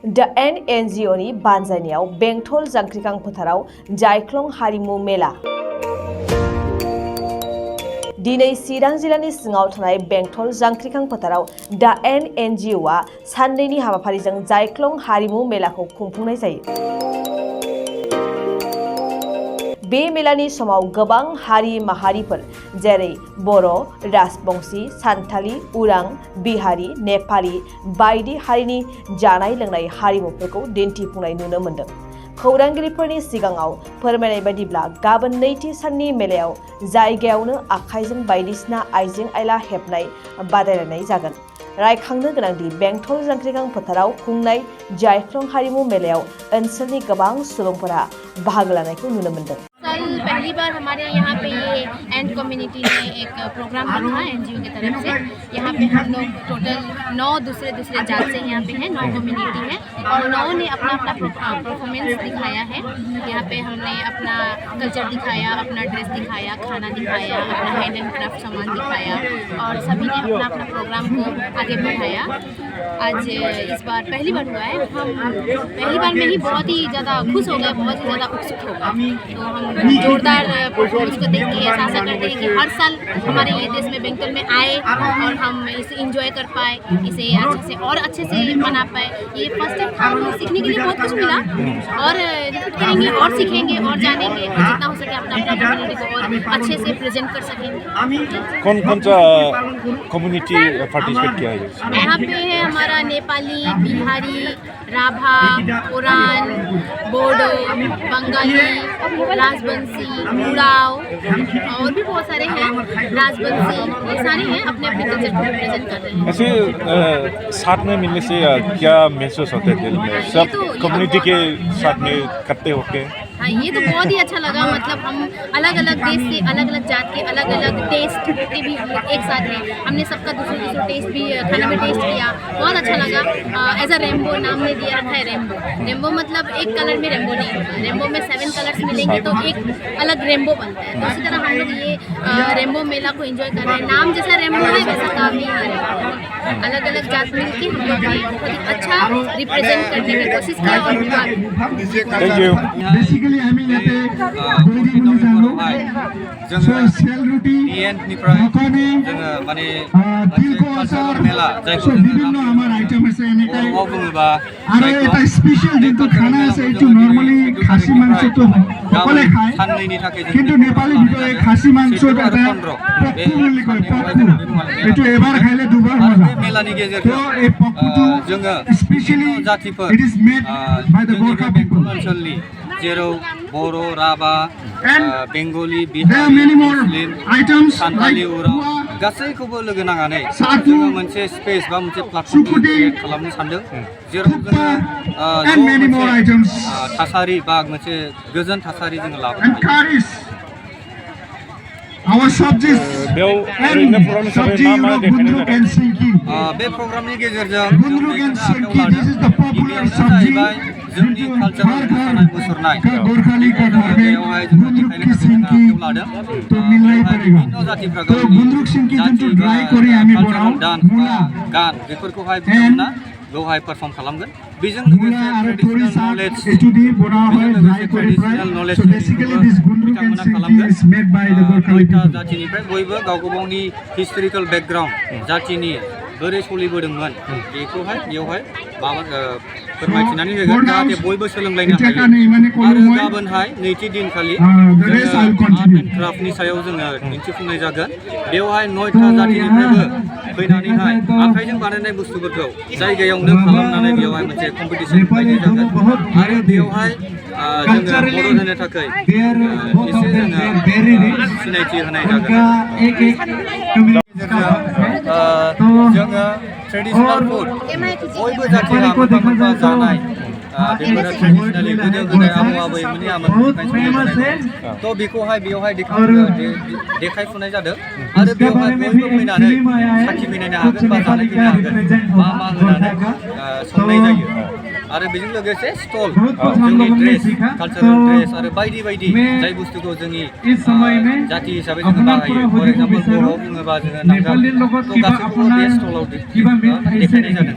The ant NGO नि बानजायनायाव बेंटल जांख्रिखां फोथाराव जायख्लं हारिमु मेला। दिनै चिरां जिल्लानि सिङाव थानाय बेंटल जांख्रिखां फोथाराव द एंट NGO आ साननैनि हाबाफारिजों जायख्लं हारिमु मेलाखौ खुंफुंनाय जायो। बे मेलानि समाव गोबां हारि माहारिफोर जेरै बर', राजबंशी, सान्थाली, उरां, बिहारी, नेपाली बायदि हारिनि जानाय लोंनाय हारिमुफोरखौ दिन्थिफुंनाय नुनो मोन्दों। खौरांगिरिफोरनि सिगाङाव फोरमायनाय बायदिब्ला गाबोन नैथि साननि मेलायाव जायगायावनो आखाइजों बायदिसिना आइजें आइला हेबनाय बादायलायनाय जागोन। रायखांनो गोनांदि बेंटल जांख्रिखां फोथाराव खुंनाय जायख्लं हारिमु मेलायाव ओनसोलनि गोबां सुबुंफोरा बाहागो लानायखौ नुनो मोन्दों। पहली बार हमारे यहाँ पे ये एंट कम्युनिटी ने एक प्रोग्राम रखा NGO की तरफ से। यहाँ पे हम लोग टोटल 9 दूसरे जात से यहाँ पे हैं, 9 कम्युनिटी है और 9 ने अपना अपना परफॉर्मेंस दिखाया है। यहाँ पे हमने अपना कल्चर दिखाया, अपना ड्रेस दिखाया, खाना दिखाया, अपना हैंड एंड क्राफ्ट सामान दिखाया और सभी ने अपना अपना प्रोग्राम को आगे बढ़ाया। आज इस बार पहली बार हुआ है। हम पहली बार में ही बहुत ही ज़्यादा खुश हो गए, बहुत ही ज़्यादा उत्सुक हो गए। तो हम जोरदार परफॉर्मेंस को देख के ऐसा करते हैं कि हर साल हमारे ये देश में बेंटल में आए और हम इसे इंजॉय कर पाए, इसे अच्छे से मना पाए। ये फर्स्ट टाइम हमें सीखने के लिए बहुत कुछ मिला और रिपीट करेंगे और सीखेंगे और जानेंगे और जितना हो सके अपना अपना कम्युनिटी को और अच्छे से प्रेजेंट कर सकेंगे। कौन सा कम्युनिटी पार्टिसिपेट किया है? यहाँ पे है हमारा नेपाली, बिहारी, राभा, उरान, बोडो, बंगाली, राजबंशी, उड़ाव और भी बहुत सारे हैं। राजबंशी ये सारे हैं, अपने अपने कल्चर को रिप्रेजेंट कर रहे हैं। ऐसे साथ में मिलने से क्या महसूस होता है दिल में? सब कम्युनिटी के साथ में इकट्ठे होके हाँ, ये तो बहुत ही अच्छा लगा। मतलब हम अलग अलग देश से, अलग अलग जात के, अलग अलग टेस्ट के भी हम लोग एक साथ हैं। हमने सबका दूसरे टेस्ट भी खाना में टेस्ट किया, बहुत अच्छा लगा। एज अ रेम्बो नाम ने दिया रखा है। रेम्बो मतलब एक कलर में रेम्बो नहीं होता। रेम्बो में 7 कलर्स मिलेंगे तो एक अलग रेम्बो बनता है। तो इसी तरह हम लोग ये रेम्बो मेला को एंजॉय कर रहे हैं। नाम जैसा रेम्बो है वैसा काम ही है। अलग अलग जात मिलकर हम लोग ये बहुत ही अच्छा रिप्रेजेंट करने की कोशिश किया और बेसिकली हामी याते बोली मुनि जानो सेलरोटी हकने माने तिलको अचार मेला जायखौ विभिन्न आमार आइटम আছে এনেকাই আৰু এটা স্পেশাল যেটো খানা আছে এটো নরমালি খাসি মাংস তো সকলে খায় কিন্তু নেপালী ভিতরে খাসি মাংস এটা পক্কু বুলি কয়। পক্কু এটো এবাৰ খাইলে দুবাৰ মজা। মেলানি गेजेरजों তো এই পক্কুটো স্পেশালি জাতিफोर it is made by the Gorkha people ओनसोलनि जेराव बर', राभा, बेंगली, बिहारी, मुस्लिम, सान्थाली, उराव गासैखौबो लोगो नांनानै जोङो मोनसे स्पेस बा मोनसे प्लेटफर्म क्रिएट खालामनो सानदों जेराव जोङो थासारि बा मोनसे गोजोन थासारि जोङो लाबोनो हायो। बे प्रग्रामनि गेजेरजों जोंनि कालचाराल मोसानाय मुसुरनाय बेवहाय जोङो देखायनो लादों। भिन्न जातिफ्रा गावनि जाति बा कालचाराल डान्स बा गान बेफोरखौहाय बिथांमोना बेवहाय पारफर्म खालामगोन। बेजों लोगोसे ट्रेडिशनेल नलेज बिथांमोना खालामगोन। 9टा जातिनिफ्राय बयबो गाव गावनि हिस्टरिकेल बेकग्राउन्ड जातिनि बोरै सोलिबोदोंमोन बेखौहाय बेवहाय फोरमायथिनानै होगोन जाहाथे बयबो सोलोंलायनो हायो। आरो गाबोनहाय नैथि दिनखालि आर्ट एन्ड क्राफ्टनि सायाव जोङो दिन्थिफुंनाय जागोन। बेवहाय 9टा जातिनिफ्रायबो फैनानैहाय आखाइजों बानायनाय बुस्थुफोरखौ जायगायावनो खालामनानै बेवहाय मोनसे कम्पिटिसन बायदि जागोन आरो बेवहाय जोङो बर' होनो थाखाय एसे जोङो सिनायथि होनाय जागोन। जोङो ट्रेडिशनेल फुड बयबो जातिहा मोनफा मोनफा जानाय बेफोरो ट्रेडिशनेलि गोदो गोदाय आबौ आबैमोननि आमोलनिफ्राय सोलिबोनाय तो बेखौहाय बेवहाय देखायफुनाय जादों आरो बेवहाय बयबो फैनानै साखि फैनायनो हागोन बा जानाय फैनो हागोन मा होनानै संनाय जायो। आरो बेजों लोगोसे स्टल जोंनि ड्रेस कालचारेल ड्रेस आरो बायदि बायदि जाय बुस्थुखौ जोंनि जाति हिसाबै जोङो बाहायो। फर एग्जाम्पल बर'आव बुङोबा जोङो नांगाल गासैखौबो बे स्टलाव देखायनाय जादों।